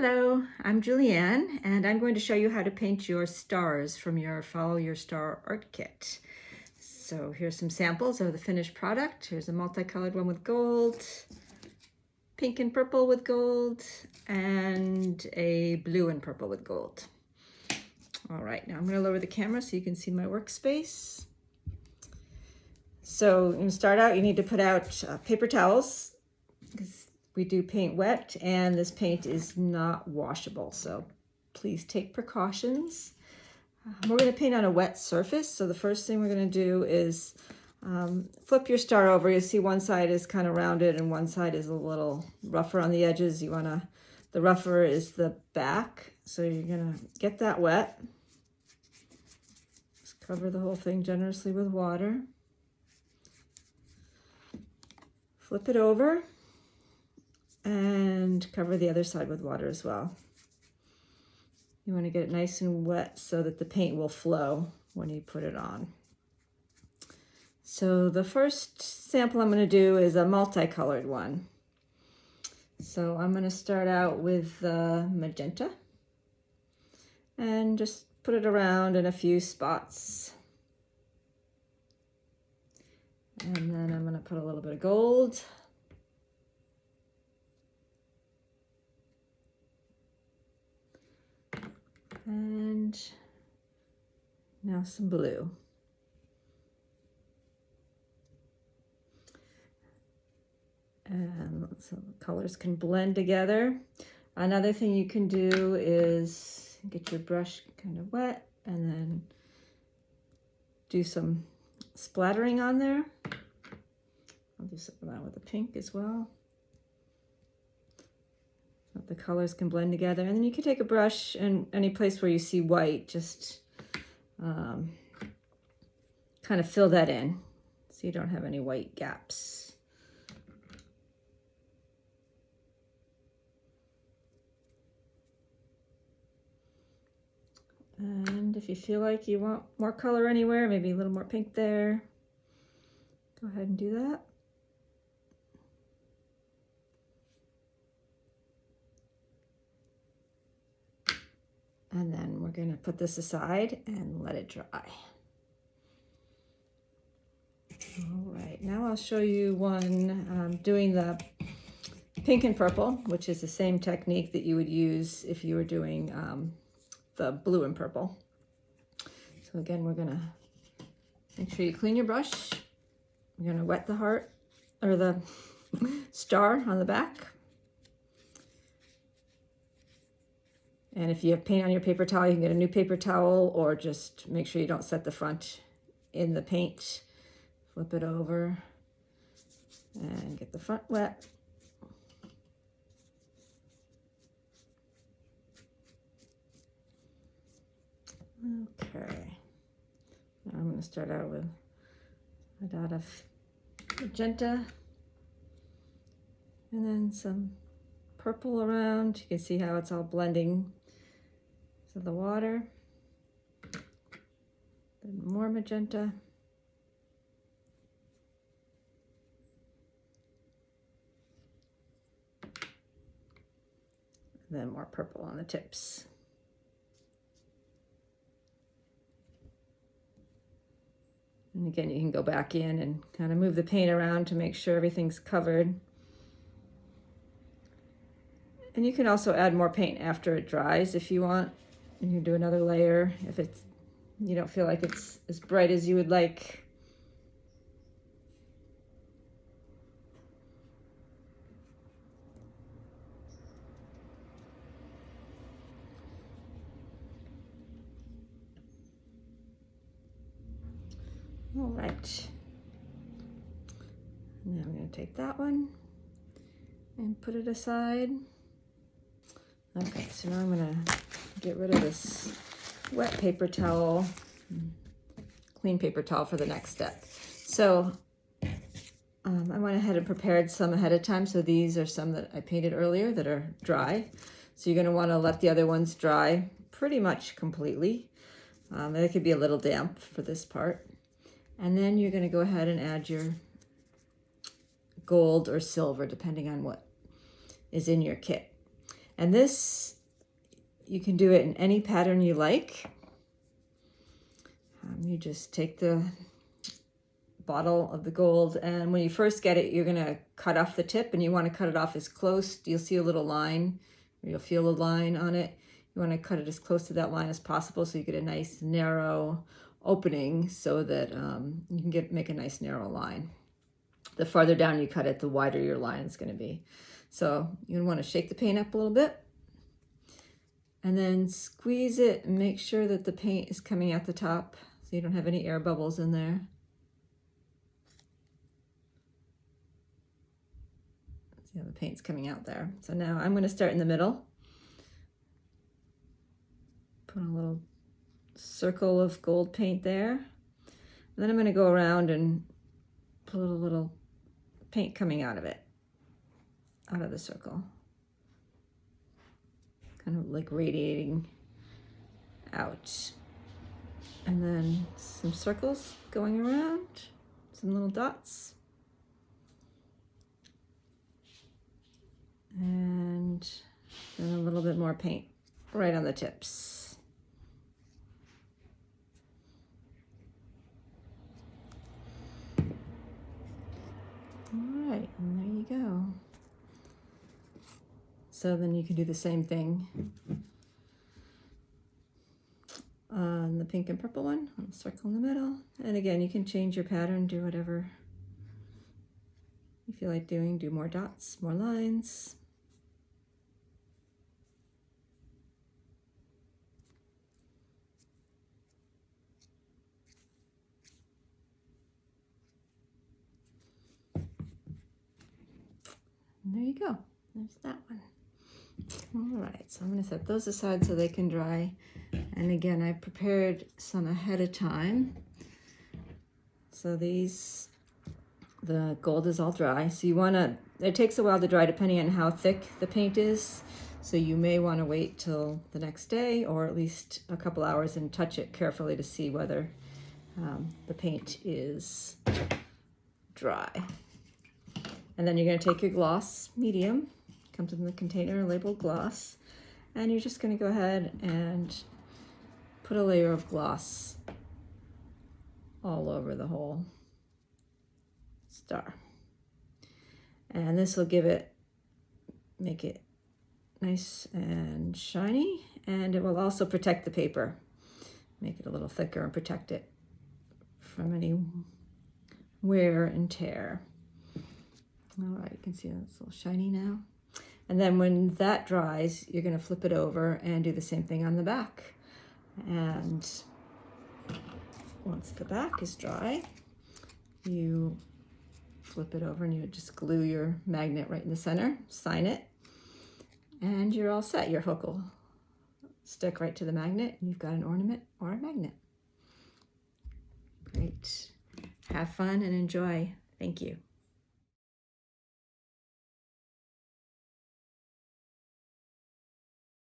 Hello, I'm Julianne, and I'm going to show you how to paint your stars from your Follow Your Star art kit. So here's some samples of the finished product. Here's a multicolored one with gold, pink and purple with gold, and a blue and purple with gold. All right, now I'm going to lower the camera so you can see my workspace. So you start out, you need to put out paper towels, because we do paint wet and this paint is not washable, so please take precautions. We're going to paint on a wet surface, so the first thing we're going to do is flip your star over. You'll see one side is kind of rounded and one side is a little rougher on the edges. The rougher is the back, so you're going to get that wet. Just cover the whole thing generously with water. Flip it over and cover the other side with water as well. You want to get it nice and wet so that the paint will flow when you put it on. So the first sample I'm going to do is a multicolored one. So I'm going to start out with the magenta and just put it around in a few spots. And then I'm going to put a little bit of gold. And now some blue. And so the colors can blend together. Another thing you can do is get your brush kind of wet and then do some splattering on there. I'll do some of that with the pink as well. So the colors can blend together. And then you can take a brush and any place where you see white, just kind of fill that in so you don't have any white gaps. And if you feel like you want more color anywhere, maybe a little more pink there, go ahead and do that. And then we're going to put this aside and let it dry. All right, now I'll show you one doing the pink and purple, which is the same technique that you would use if you were doing the blue and purple. So again, we're going to make sure you clean your brush. You're going to wet the heart or the star on the back. And if you have paint on your paper towel, you can get a new paper towel or just make sure you don't set the front in the paint. Flip it over and get the front wet. Okay. Now I'm going to start out with a dot of magenta and then some purple around. You can see how it's all blending to the water. Then more magenta. And then more purple on the tips. And again, you can go back in and kind of move the paint around to make sure everything's covered. And you can also add more paint after it dries if you want. You can do another layer if you don't feel like it's as bright as you would like. All right. Now I'm going to take that one and put it aside. Okay, so now I'm going to get rid of this wet paper towel, clean paper towel for the next step. So I went ahead and prepared some ahead of time. So these are some that I painted earlier that are dry. So you're going to want to let the other ones dry pretty much completely. They could be a little damp for this part. And then you're going to go ahead and add your gold or silver, depending on what is in your kit. And this you can do it in any pattern you like. You just take the bottle of the gold, and when you first get it, you're gonna cut off the tip, and you want to cut it off as close. You'll see a little line, or you'll feel a line on it. You want to cut it as close to that line as possible so you get a nice narrow opening, so that you can make a nice narrow line. The farther down you cut it, the wider your line is going to be. So you want to shake the paint up a little bit, and then squeeze it and make sure that the paint is coming out the top so you don't have any air bubbles in there. See how the paint's coming out there. So now I'm going to start in the middle. Put a little circle of gold paint there. And then I'm going to go around and put a little paint coming out of it, out of the circle. Kind of like radiating out. And then some circles going around, some little dots. And then a little bit more paint right on the tips. All right, and there you go. So then you can do the same thing on the pink and purple one. I'll circle in the middle. And again, you can change your pattern, do whatever you feel like doing. Do more dots, more lines. And there you go. There's that one. All right, so I'm going to set those aside so they can dry. And again, I prepared some ahead of time. So these, the gold is all dry. So you want to, it takes a while to dry depending on how thick the paint is. So you may want to wait till the next day or at least a couple hours and touch it carefully to see whether the paint is dry. And then you're going to take your gloss, medium, comes in the container labeled gloss, and you're just going to go ahead and put a layer of gloss all over the whole star. And this will make it nice and shiny, and it will also protect the paper, make it a little thicker and protect it from any wear and tear. All right, you can see it's a little shiny now. And then when that dries, you're going to flip it over and do the same thing on the back. And once the back is dry, you flip it over and you just glue your magnet right in the center, sign it, and you're all set. Your hook will stick right to the magnet and you've got an ornament or a magnet. Great. Have fun and enjoy. Thank you.